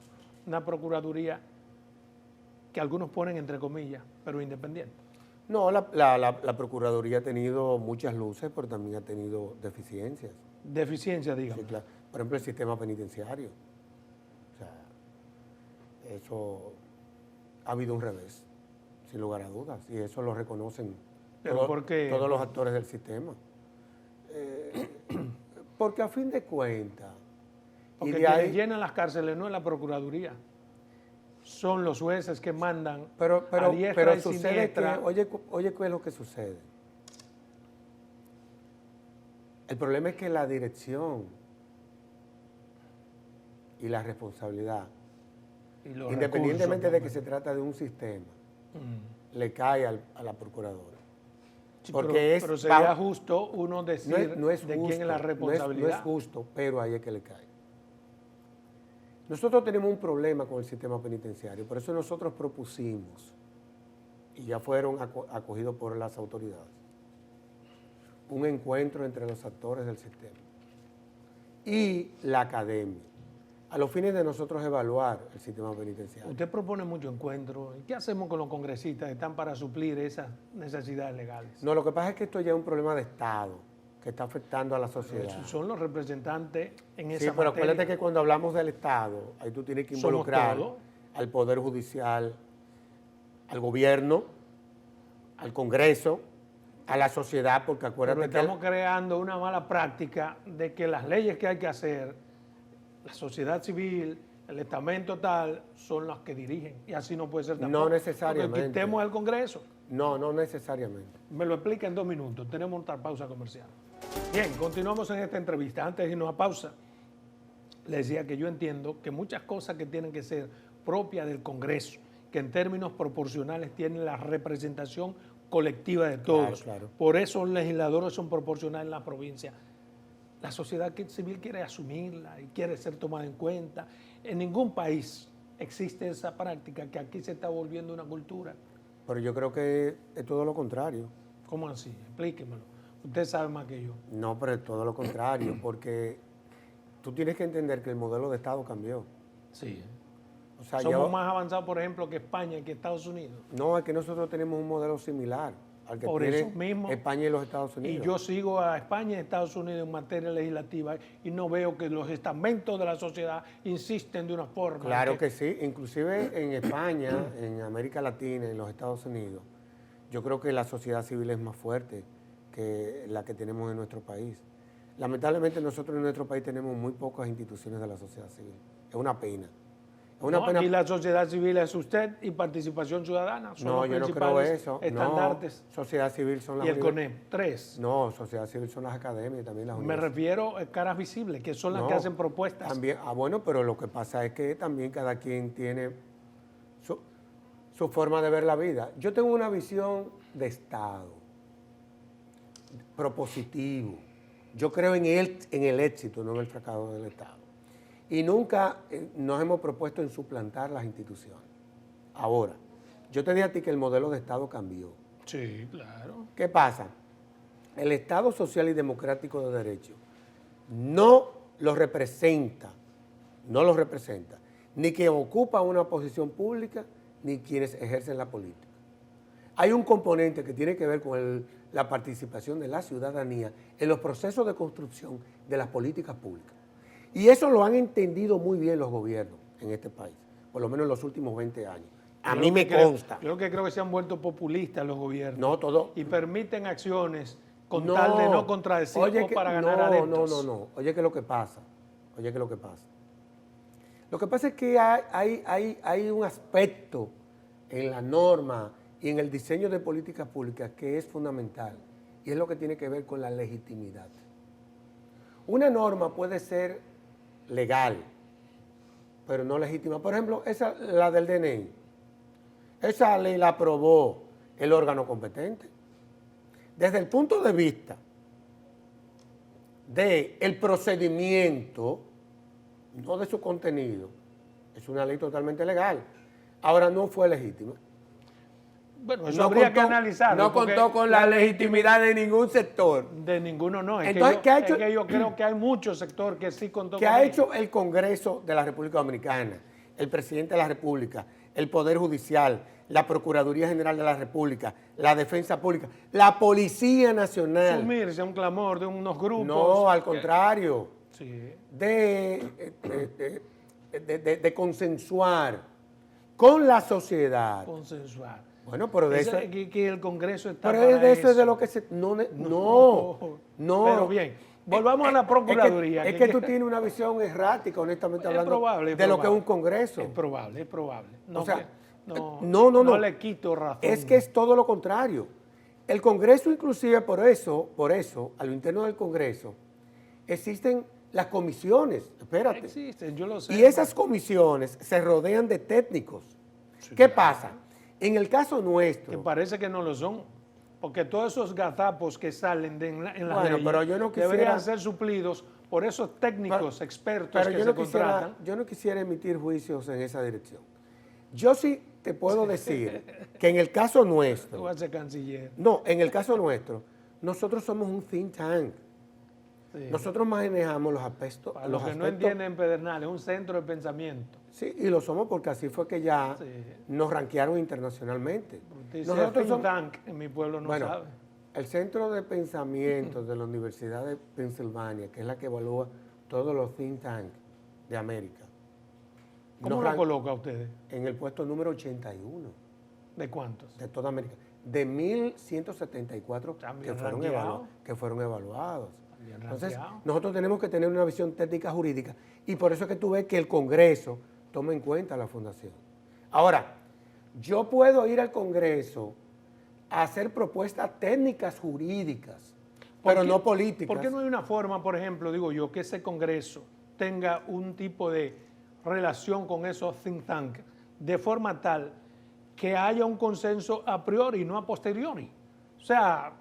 una Procuraduría que algunos ponen entre comillas, pero independiente?
No, la Procuraduría ha tenido muchas luces, pero también ha tenido deficiencias.
Deficiencia, digamos.
Sí, claro. Por ejemplo, el sistema penitenciario. O sea, eso ha habido un revés, sin lugar a dudas, y eso lo reconocen
¿Pero por qué?
todos los actores del sistema. Porque a fin de cuentas,
Porque
y de
quienes
ahí,
llenan las cárceles no es la Procuraduría, son los jueces que mandan
pero
a diestra y
sucede
siniestra.
que, oye, ¿qué es lo que sucede? El problema es que la dirección y la responsabilidad,
y los
independientemente de que
recursos,
se trata de un sistema,
Mm.
le cae a la procuradora.
Sí,
Porque
pero sería justo uno decir
no es
de
justo,
quién es la responsabilidad.
No es justo, pero ahí es que le cae. Nosotros tenemos un problema con el sistema penitenciario, por eso nosotros propusimos, y ya fueron acogidos por las autoridades, un encuentro entre los actores del sistema y la academia, a los fines de nosotros evaluar el sistema penitenciario.
Usted propone muchos encuentros. ¿Y qué hacemos con los congresistas que están para suplir esas necesidades legales?
No, lo que pasa es que esto ya es un problema de Estado que está afectando a la sociedad.
Esos son los representantes en esa
Sí, pero
materia.
acuérdate que cuando hablamos del Estado, ahí tú tienes que
Somos
involucrar
todo.
al Poder Judicial, al gobierno, al Congreso, a la sociedad, porque
Pero
acuérdate que
estamos creando una mala práctica de que las leyes que hay que hacer, la sociedad civil, el estamento tal, son las que dirigen. Y así no puede ser tampoco.
No necesariamente.
Porque quitemos el Congreso.
no necesariamente.
Me lo explica en 2 minutos. Tenemos otra pausa comercial. Bien, continuamos en esta entrevista. Antes de irnos a pausa, le decía que yo entiendo que muchas cosas que tienen que ser propias del Congreso, que en términos proporcionales tienen la representación colectiva de todos.
Claro.
Por eso los legisladores son proporcionales en la provincia. La sociedad civil quiere asumirla y quiere ser tomada en cuenta. En ningún país existe esa práctica que aquí se está volviendo una cultura.
Pero yo creo que es todo lo contrario.
¿Cómo así? Explíquemelo. Usted sabe más que yo.
No, pero es todo lo contrario, porque tú tienes que entender que el modelo de Estado cambió.
Sí.
O sea,
Somos más avanzados, por ejemplo, que España y que Estados Unidos.
No, es que nosotros tenemos un modelo similar al que
Por
tiene
eso mismo.
España y los Estados
Y
Unidos.
yo sigo a España y Estados Unidos en materia legislativa y no veo que los estamentos de la sociedad insisten de una forma.
Claro que sí, inclusive en España, en América Latina, en los Estados Unidos, yo creo que la sociedad civil es más fuerte que la que tenemos en nuestro país. Lamentablemente nosotros en nuestro país tenemos muy pocas instituciones de la sociedad civil. Es una pena. Es una pena.
Aquí la sociedad civil es usted y participación ciudadana. Son
No,
los
yo no creo
principales
eso.
estandartes.
No, sociedad civil son las
Y el
univers-
CONEP, 3.
No, sociedad civil son las academias y también las
Me
universidades.
refiero a caras visibles, que son las
No,
que hacen propuestas.
También, bueno, pero lo que pasa es que también cada quien tiene su forma de ver la vida. Yo tengo una visión de Estado, propositivo. Yo creo en el éxito, no en el fracaso del Estado. y nunca nos hemos propuesto en suplantar las instituciones. Ahora, yo te dije a ti que el modelo de Estado cambió.
Sí, claro.
¿Qué pasa? El Estado social y democrático de derecho no lo representa, ni quien ocupa una posición pública, ni quienes ejercen la política. Hay un componente que tiene que ver con la participación de la ciudadanía en los procesos de construcción de las políticas públicas. Y eso lo han entendido muy bien los gobiernos en este país, por lo menos en los últimos 20 años. A mí me consta.
Yo creo que se han vuelto populistas los gobiernos.
No, todo.
Y permiten acciones con tal de no contradecir o para ganar adeptos.
No. Oye, ¿qué es lo que pasa? Lo que pasa es que hay un aspecto en la norma y en el diseño de políticas públicas que es fundamental, y es lo que tiene que ver con la legitimidad. Una norma puede ser legal, pero no legítima. Por ejemplo, la del DNI. Esa ley la aprobó el órgano competente. Desde el punto de vista del procedimiento, no de su contenido, es una ley totalmente legal. Ahora, no fue legítima.
Bueno, eso habría que analizarlo.
No contó con la legitimidad de ningún sector.
De ninguno no.
Entonces,
es que yo creo que hay muchos sectores que sí contó con
¿Qué ha hecho el Congreso de la República Dominicana, el presidente de la República, el Poder Judicial, la Procuraduría General de la República, la Defensa Pública, la Policía Nacional?
Sumirse a un clamor de unos grupos.
No, al contrario.
Sí.
De consensuar con la sociedad.
Consensuar.
Bueno, pero de eso...
Que el Congreso está
pero
para
de eso
eso.
es de lo que se... No.
Pero bien, volvamos a la Procuraduría.
Es que tú tienes una visión errática, honestamente hablando,
probable,
de lo que es un Congreso.
Es probable. No,
o sea,
no le quito razón.
Es que es todo lo contrario. El Congreso, inclusive, por eso, a lo interno del Congreso, existen las comisiones. Espérate.
Existen, yo lo sé.
Y esas comisiones se rodean de técnicos. Sí, ¿qué pasa? En el caso nuestro...
Que parece que no lo son, porque todos esos gazapos que salen en la ley
pero yo no
deberían ser suplidos por esos técnicos expertos que se contratan.
Yo no quisiera emitir juicios en esa dirección. Yo sí te puedo decir que en el caso nuestro...
Tú vas a ser canciller.
No, en el caso nuestro, nosotros somos un think tank. Sí. Nosotros manejamos los aspectos...
Para los que no entienden Pedernales, un centro de pensamiento.
Sí, y lo somos porque así fue que ya nos rankearon internacionalmente.
Nosotros think tank en mi pueblo no sabe.
El Centro de Pensamiento de la Universidad de Pensilvania, que es la que evalúa todos los think tanks de América.
¿Cómo lo coloca ustedes?
En el puesto número 81.
¿De cuántos?
De toda América. De 1.174 que fueron evaluados. Entonces, nosotros tenemos que tener una visión técnica jurídica, y por eso es que tú ves que el Congreso toma en cuenta la fundación. Ahora, yo puedo ir al Congreso a hacer propuestas técnicas jurídicas, pero no políticas.
¿Por qué no hay una forma, por ejemplo, digo yo, que ese Congreso tenga un tipo de relación con esos think tanks, de forma tal que haya un consenso a priori y no a posteriori? O sea,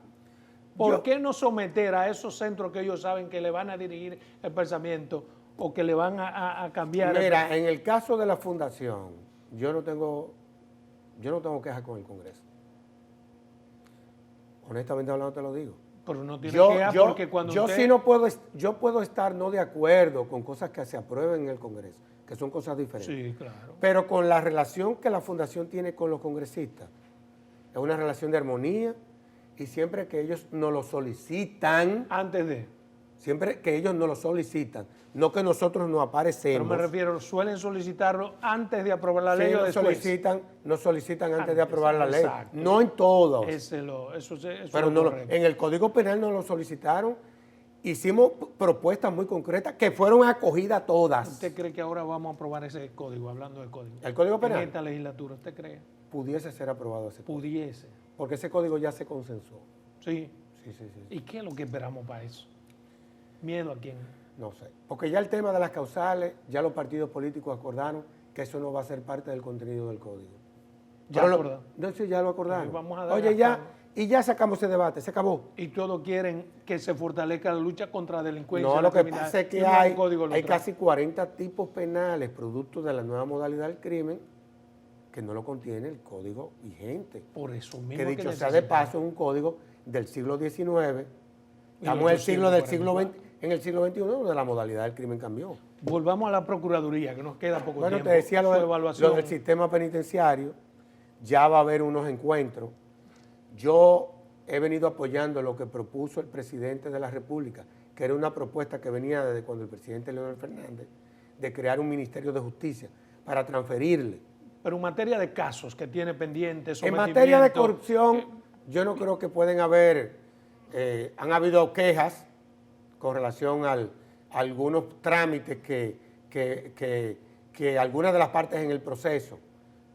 ¿por qué no someter a esos centros que ellos saben que le van a dirigir el pensamiento o que le van a cambiar?
Mira, en el caso de la fundación, yo no tengo quejas con el Congreso. Honestamente hablando te lo digo.
Pero no tiene quejas porque cuando
yo puedo estar no de acuerdo con cosas que se aprueben en el Congreso, que son cosas diferentes.
Sí, claro.
Pero con la relación que la fundación tiene con los congresistas, es una relación de armonía, y siempre que ellos nos lo solicitan... Siempre que ellos nos lo solicitan, no que nosotros nos aparecemos.
Pero me refiero, ¿suelen solicitarlo antes de aprobar la ley o después?
Nos solicitan antes de aprobar la ley. No en todos. Pero no, en el Código Penal nos lo solicitaron. Hicimos propuestas muy concretas que fueron acogidas todas.
¿Usted cree que ahora vamos a aprobar ese código, hablando del código?
¿El Código Penal?
En esta legislatura, ¿usted cree?
Pudiese ser aprobado ese código.
Pudiese.
Porque ese código ya se consensuó.
Sí. ¿Y qué es lo que esperamos para eso? ¿Miedo a quién?
No sé. Porque ya el tema de las causales, ya los partidos políticos acordaron que eso no va a ser parte del contenido del código.
¿Ya lo acordaron?
No, sí, ya lo acordaron.
Vamos a dar
Oye, ya, Y ya sacamos ese debate, se acabó.
Y todos quieren que se fortalezca la lucha contra la delincuencia.
No, lo que pasa es que hay
casi
casi 40 tipos penales producto de la nueva modalidad del crimen que no lo contiene el código vigente.
Por eso mismo
que dicho sea de paso, es un código del siglo XIX. Estamos en el siglo XXI, donde la modalidad del crimen cambió.
Volvamos a la Procuraduría, que nos queda poco tiempo.
Bueno, te decía lo del sistema penitenciario. Ya va a haber unos encuentros. Yo he venido apoyando lo que propuso el presidente de la República, que era una propuesta que venía desde cuando el presidente Leonel Fernández, de crear un Ministerio de Justicia para transferirle.
Pero en materia de casos que tiene pendientes,
en materia de corrupción, yo no creo que pueden haber, han habido quejas con relación a algunos trámites que algunas de las partes en el proceso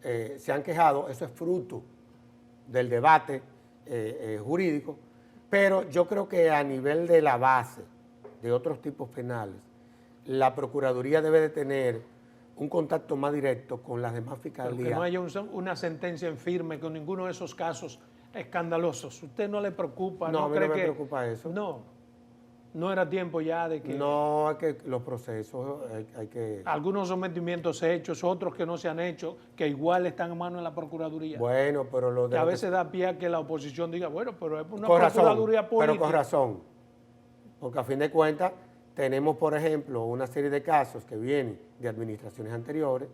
se han quejado. Eso es fruto del debate jurídico, pero yo creo que a nivel de la base de otros tipos penales, la Procuraduría debe de tener un contacto más directo con las demás fiscalías.
Que no haya una sentencia en firme con ninguno de esos casos escandalosos. ¿Usted no le preocupa?
No, a mí no me preocupa eso.
No era tiempo ya de que...
No, es que los procesos hay que...
Algunos sometimientos hechos, otros que no se han hecho, que igual están en manos de la Procuraduría.
Bueno, pero lo de...
Que a veces da pie a que la oposición diga, bueno, pero es una Procuraduría política.
Pero con razón, porque a fin de cuentas tenemos, por ejemplo, una serie de casos que vienen de administraciones anteriores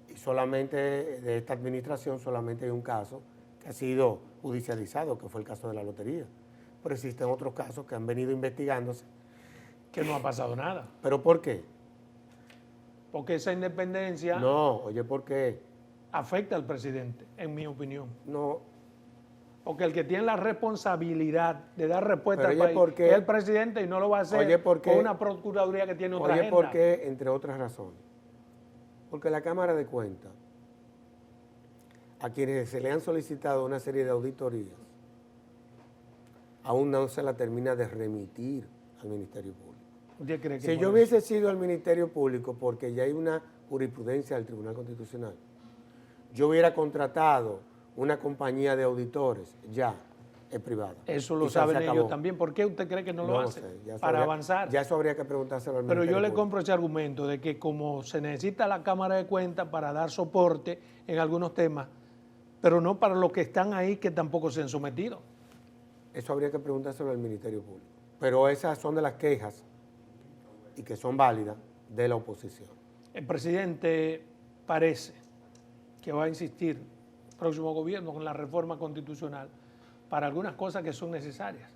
y solamente de esta administración solamente hay un caso que ha sido judicializado, que fue el caso de la lotería. Pero existen otros casos que han venido investigándose.
Que no ha pasado nada.
¿Pero por qué?
Porque esa independencia...
No, oye, ¿por qué?
Afecta al presidente, en mi opinión.
No.
Porque el que tiene la responsabilidad de dar respuesta al país
es
el presidente y no lo va a hacer con una procuraduría que tiene otra agenda.
Oye, ¿por qué? Entre otras razones. Porque la Cámara de Cuentas, a quienes se le han solicitado una serie de auditorías, aún no se la termina de remitir al Ministerio Público.
¿Usted cree que
si yo hubiese sido al Ministerio Público, porque ya hay una jurisprudencia del Tribunal Constitucional, yo hubiera contratado una compañía de auditores, ya, es privada.
Eso lo saben ellos también. ¿Por qué usted cree que no lo hace? Para avanzar.
Ya eso habría que preguntárselo al Ministerio
Pero yo le
Público.
compro ese argumento de que como se necesita la Cámara de Cuentas para dar soporte en algunos temas, pero no para los que están ahí que tampoco se han sometido.
Eso habría que preguntárselo al Ministerio Público. Pero esas son de las quejas, y que son válidas, de la oposición.
El presidente parece que va a insistir el próximo gobierno con la reforma constitucional para algunas cosas que son necesarias.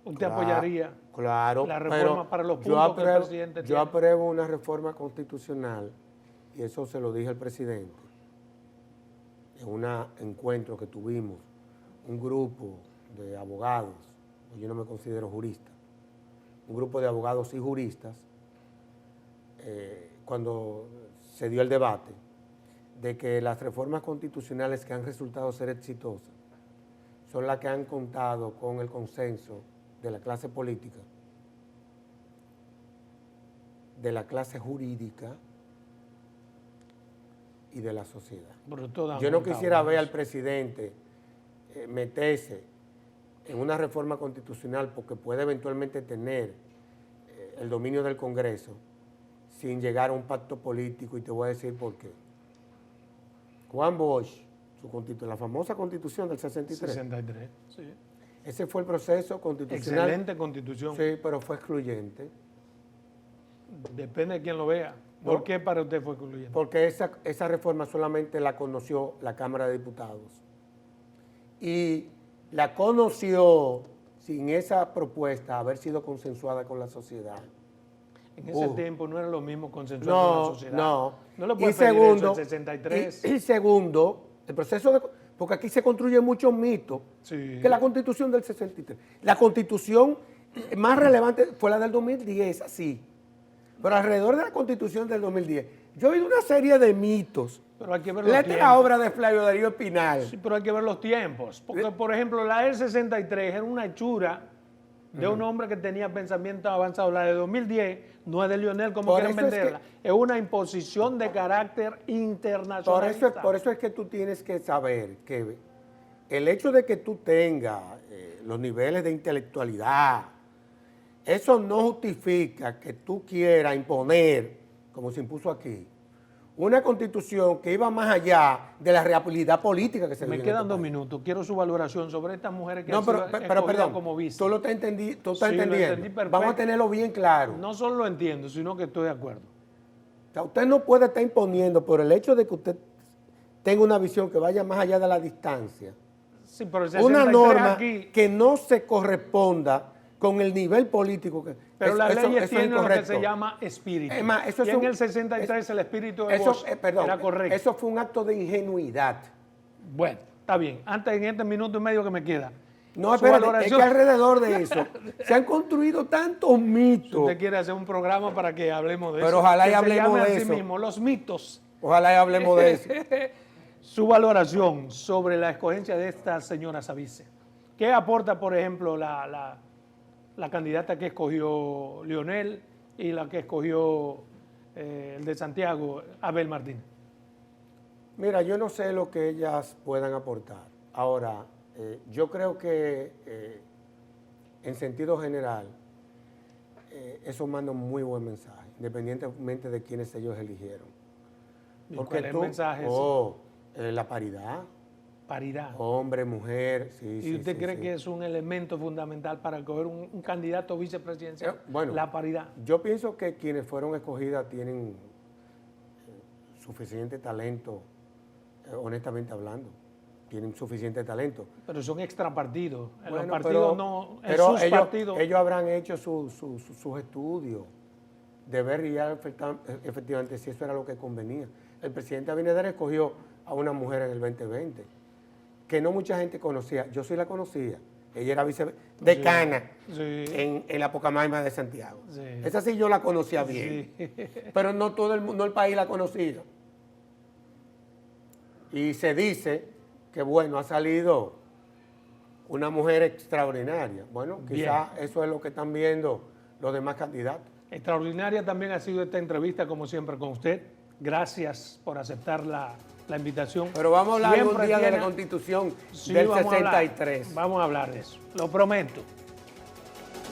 ¿Usted apoyaría la reforma para los puntos que el presidente tiene?
Yo apruebo una reforma constitucional, y eso se lo dije al presidente, en un encuentro que tuvimos, un grupo de abogados, yo no me considero jurista, un grupo de abogados y juristas, cuando se dio el debate, de que las reformas constitucionales que han resultado ser exitosas son las que han contado con el consenso de la clase política, de la clase jurídica y de la sociedad. Yo no quisiera ver al presidente meterse en una reforma constitucional porque puede eventualmente tener el dominio del Congreso sin llegar a un pacto político, y te voy a decir por qué. Juan Bosch, la famosa Constitución del 63.
63, sí.
Ese fue el proceso constitucional.
Excelente Constitución.
Sí, pero fue excluyente.
Depende de quién lo vea. ¿Por qué para usted fue excluyente?
Porque esa reforma solamente la conoció la Cámara de Diputados. Y la conoció sin esa propuesta haber sido consensuada con la sociedad.
En ese tiempo no era lo mismo consensuar con la sociedad.
No
le puede pedir eso en 63.
Y segundo, el proceso porque aquí se construyen muchos mitos,
sí,
que la Constitución del 63. La Constitución más relevante fue la del 2010, sí. Pero alrededor de la Constitución del 2010, yo he oído una serie de mitos.
Pero hay que ver los
tiempos. La obra de Flavio Darío Espinal.
Sí, pero hay que ver los tiempos. Porque, por ejemplo, la del 63 era una hechura de un hombre que tenía pensamientos avanzados. La de 2010 no es de Lionel como quieren venderla. Es una imposición de carácter internacional.
Por eso es que tú tienes que saber que el hecho de que tú tengas los niveles de intelectualidad, eso no justifica que tú quieras imponer, como se impuso aquí, una constitución que iba más allá de la realidad política que se vive.
Me quedan 2 minutos. Quiero su valoración sobre estas mujeres que
No,
han sido escogidas
perdón,
como vice.
tú lo estás entendiendo.
Sí, lo entendí perfecto.
Vamos a tenerlo bien claro.
No solo lo entiendo, sino que estoy de acuerdo.
O sea, usted no puede estar imponiendo por el hecho de que usted tenga una visión que vaya más allá de la distancia.
Sí, pero el
Una
63
norma
aquí,
que no se corresponda con el nivel político que...
pero las leyes
eso
tienen
es
lo que se
incorrecto.
llama espíritu.
Es más, eso es
y en
un-
el 63 el espíritu de
Eso,
Bosch
perdón,
era correcto.
eso fue un acto de ingenuidad.
Bueno, está bien. Antes, en este minuto y medio que me queda.
No,
su
espérate, es
valoración.
que alrededor de eso se han construido tantos mitos.
Usted quiere hacer un programa para que hablemos de eso.
Pero ojalá y
que
hablemos
se llame
de
así
eso.
mismo, los mitos.
Ojalá y hablemos de eso.
Su valoración sobre la escogencia de esta señora Savice. ¿Qué aporta, por ejemplo, la candidata que escogió Leonel y la que escogió el de Santiago, Abel Martínez?
Mira, yo no sé lo que ellas puedan aportar. Ahora, yo creo que en sentido general, eso manda un muy buen mensaje, independientemente de quiénes ellos eligieron.
¿Y cuál es el mensaje?
La paridad,
Paridad.
hombre, mujer, sí,
¿Y
sí,
usted
sí,
cree
sí.
que es un elemento fundamental para escoger un candidato vicepresidencial?
Bueno,
la paridad.
Yo pienso que quienes fueron escogidas tienen suficiente talento, honestamente hablando, tienen suficiente talento.
Pero son extrapartidos. En los
Bueno,
partidos no, en
pero
sus partidos.
ellos habrán hecho sus estudios de ver ya efectivamente si eso era lo que convenía. El presidente Abinader escogió a una mujer en el 2020, que no mucha gente conocía. Yo sí la conocía. Ella era decana
Sí.
en la Pocamaima de Santiago.
Sí.
Esa sí yo la conocía bien,
Sí.
pero no todo el país la conocía. Y se dice que, bueno, ha salido una mujer extraordinaria. Bueno, quizás eso es lo que están viendo los demás candidatos.
Extraordinaria también ha sido esta entrevista, como siempre, con usted. Gracias por aceptar la invitación.
Pero vamos a hablar algún
Siempre
día de
tiene-
la Constitución
Sí,
del
vamos a hablar.
63.
Vamos a hablar de eso. Lo prometo.